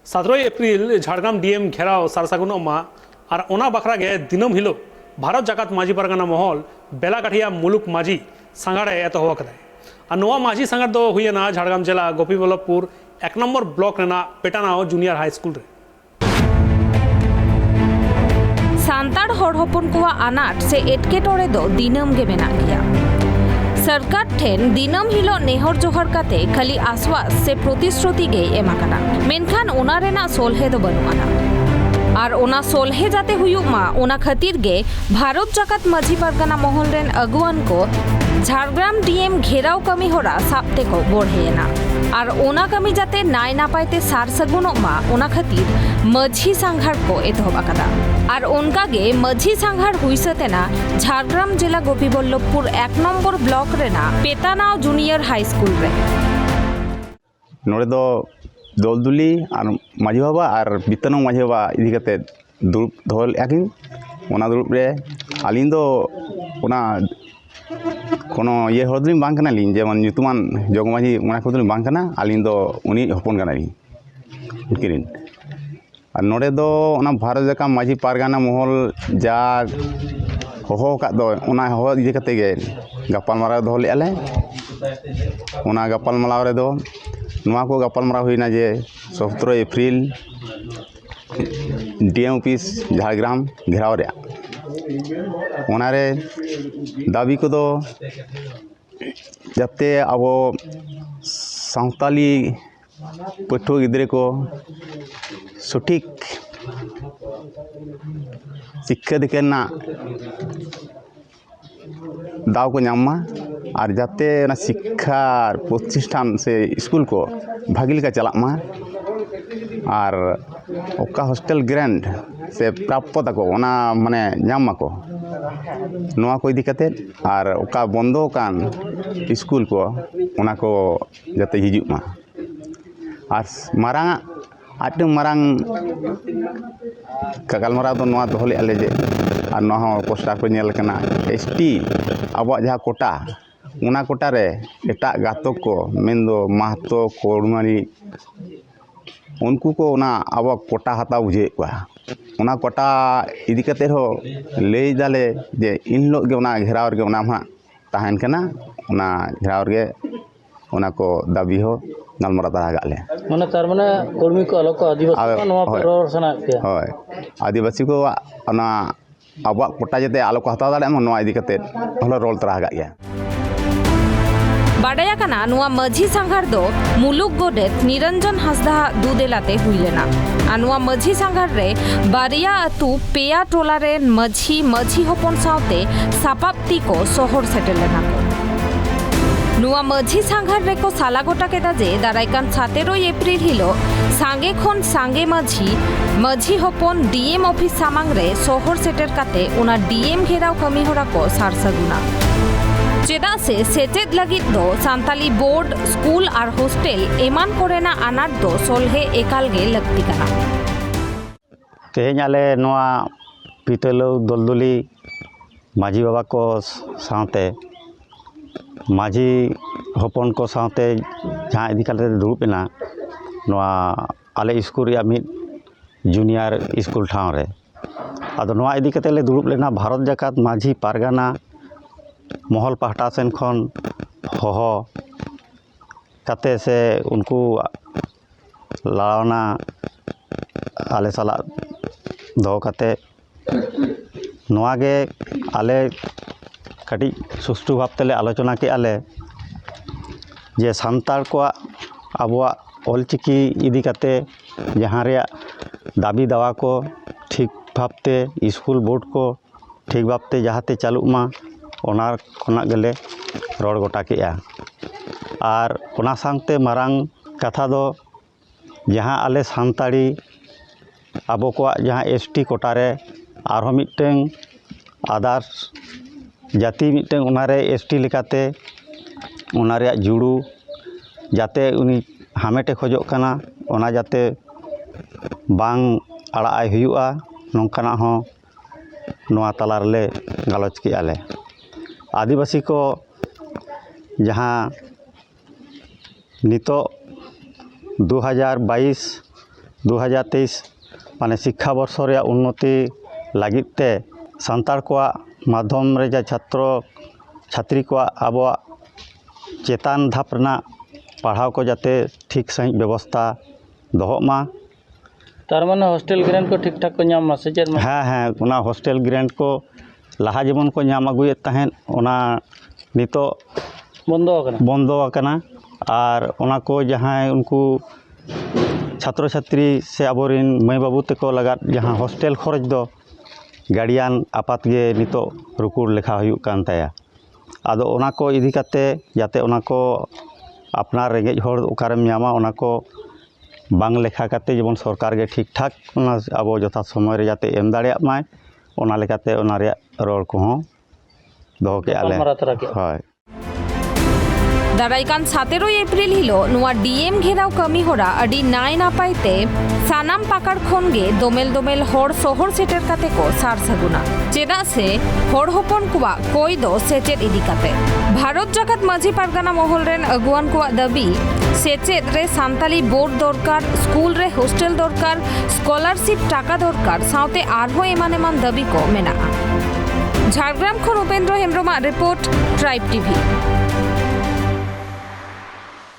17 April Jhargram DM घेराव सारसागुनमा और ओना बखरा गे दिनम हिलो भारत जाकात माजी परगना महल बेलाकाठिया मुलुक माजी सांगाड़े एतहब कदाय और नोआ माजी सांगाड़ दो हुईना झाड़ग्राम जिला गोपीबल्लभपुर 1 नम्बर ब्लॉक रेना पेटानाव जूनियर हाई स्कूल रे। सान्ताड़ हर हपन को आनाट से एटकेटोड़े दो दिनम गे मेना गया। सरकार ठेन दिनम हिलो नेहर जोहर काते खाली आश्वास से प्रतिश्रुति गे एमाकाना मेनखान ओना रेना सोलहे दो बनुआना और ओना सोलहे जाते हुयुक मा ओना खातिर गे भारत जाकात माझी परगना महल रेन अगुवान को झाड़ग्राम डीएम घेराव कमी होरा सापते को बढ़ेना और ओना कमी जाते नाय नापायते सार सगुनोक मा ओना खातिर माझी सांघार को एतहब आकादा और उनका गे माझी सांघार हुईसतेना झाड़ग्राम जिला गोपीबल्लभपुर 1 नम्बर ब्लॉक रेना पेटानाव जूनियर हाई स्कूल रे। नोड़े दो दलदुली और माझी बाबा और बितनों माझी बाबा इदी कते दुरुब दोहल याकिन ओना दुरुब रे आलिन दो ओना कोनो ये हदलिन बांग कना लिन जेमन nyutuman जग माझी ओना खुदलिन बांग कना आलिन दो उनी हपन कना लिन उनकिन और नोड़े दो ओना भारत जाका माझी पारगाना महल जा होहो का दो ओना होहो इदी कते गे गपाल मारा दोहल आले ओना गपाल मालाव रे दो नवा को गपाल मारा हुईना जे 17 एप्रिल डीएम ऑफिस झाड़ग्राम घेराव रे ओनारे दाबी को दो जाते अब सावताली पठुआ गिद्रे को सठिक शिक्षा दिकेना दाव को नामा और जाते ना शिक्षा प्रतिष्ठान से स्कूल को भागी का चला मा और ओका हॉस्टल ग्रांट से प्राप्त तको ओना माने नामा को नोआ को इदी कते और ओका बंदो कान स्कूल को ओना को जाते हिजुग मा और मारांग आटे मारांग गलमाराव दो नोआ दोहले आले जे और नोआ पोस्टर को नेल कना एसटी अब जहाँ कोटा उना कोटा रे एटा गातक को मेन्दो महतो कोड़मारी उनको को उना अब कोटा हता बुझे उना कोटा इदी कते हो ले दाले जे इन लोग के उना घेराव गे उना मा ताहन कना उना घेराव गे उना को दाबी हो गलमारा तारा गाले माने तार माने कर्मी को अलग को आदिवासी नवा परर सना के होय आदिवासी को उना अब कोटा जते आलो को हता दाले नवा इदी कते हलो रोल तारा गा गया। बाडाया काना नुआ माझी सांघार दो मुलुक गोडेत निरंजन हासदा दुदेलाते हुईलेना आ नुआ माझी सांघार रे बारिया अतु पेया टोला रे माझी हपन सावते सापाप्ती को शहर सेटेलेना को नुआ माझी सांघार रे को साला गोटा केदा जे दारायकान 17 एप्रिल हिलो सांगे खन सांगे माझी हपन डीएम ऑफिस सामांग रे शहर सेटेर काते उना डीएम घेराव कमी होरा को सारसागुना चेदा से सेचेद लगित दो सांताली बोर्ड स्कूल और हॉस्टेल एमान कोरेना आनाट दो सोलहे एकाल गे लगती कना तेहें आले नोआ पितलो दलदुली माझी बाबा को साथे माझी हपन को साथे जहाँ इदी काले दुरुबेना नोआ आले स्कूल या मिद जूनियर स्कूल ठाव रे आदो नोआ इदी कते ले दुरुब लेना भारत जाकात माझी पारगाना महल पाहटा सेन खन होहो काते से उनको लावना आले साला दो काते नोआ गे आले कटी सुष्टु भाव तेले आलोचना के आले जे सान्ताड़ को आबुआ ऑलचिकी इदी काते जहाँ रे दाबी दावा को ठीक भावते स्कूल बोर्ड को ठीक भावते जहाँते चालू मा ओना खोना गेले रोड गोटा केआ और ओना सांगते मारांग कथा दो जहाँ आले सान्ताड़ी आबो को जहाँ एसटी कोटारे आरो मिटटें आदार्स जाति मिटटें उनारे एसटी लेकाते उनारे जुड़ू जाते उनी हामेटे खोजो कना ओना जाते बांग आड़ाई हुयुआ नोंकाना हो नोआ तला रेले गालोच के आले आदिवासी को जहाँ नितो 2022 2023 माने शिक्षा वर्ष रे उन्नति लगित ते सांतार को माध्यम रे जा छात्र छात्री को अब चेतान धाप रना पढ़ाव को जाते ठीक सही व्यवस्था दोहमा तार माने हॉस्टल ग्रेंट को ठीक ठाक को नाम से चेर में हाँ हाँ उना हॉस्टल ग्रेंट को लहा जेमन को नाम अगुएत तहन उना नितो बंदो आकना और उना को जहाँ उनको छात्र छात्री से आबोरिन माई बाबू तको लगा जहाँ हॉस्टल खरच दो गार्डियन आपात गे नितो रुकुर लेखा हुयुक कान ताया आदो उना को इदी काते जाते उना को अपना रेंगेज होड़ उकारेम न्यामा उना को बांग लेखा काते जेमन सरकार गे ठीक ठाक उना आबो जथा समय रे जाते एम दाड़िया माय उना लेकाते उना रे रोड को हो दोहो के आले हाय दाराइकान 17 एप्रिल हिलो नुआ डीएम घेराव कमी होरा अडी नाय नापाइते सानाम पाकार खनगे दोमेल दोमेल होड़ शहर सेटर काते को सार सगुना चेदा से होड़ होपन कुआ कोई दो सेचेद इदी काते भारत जाकात माझी पारगाना महल रेन अगुआन कुआ दबी सेचेद रे सान्ताली बोर्ड दरकार स्कूल रे हॉस्टल दरकार स्कॉलरशिप टाका दरकार साउते आरहो एमान एमान दबी को मेना झारग्राम खन उपेंद्र हेम्ब्रमा रिपोर्ट ट्राइब टीवी।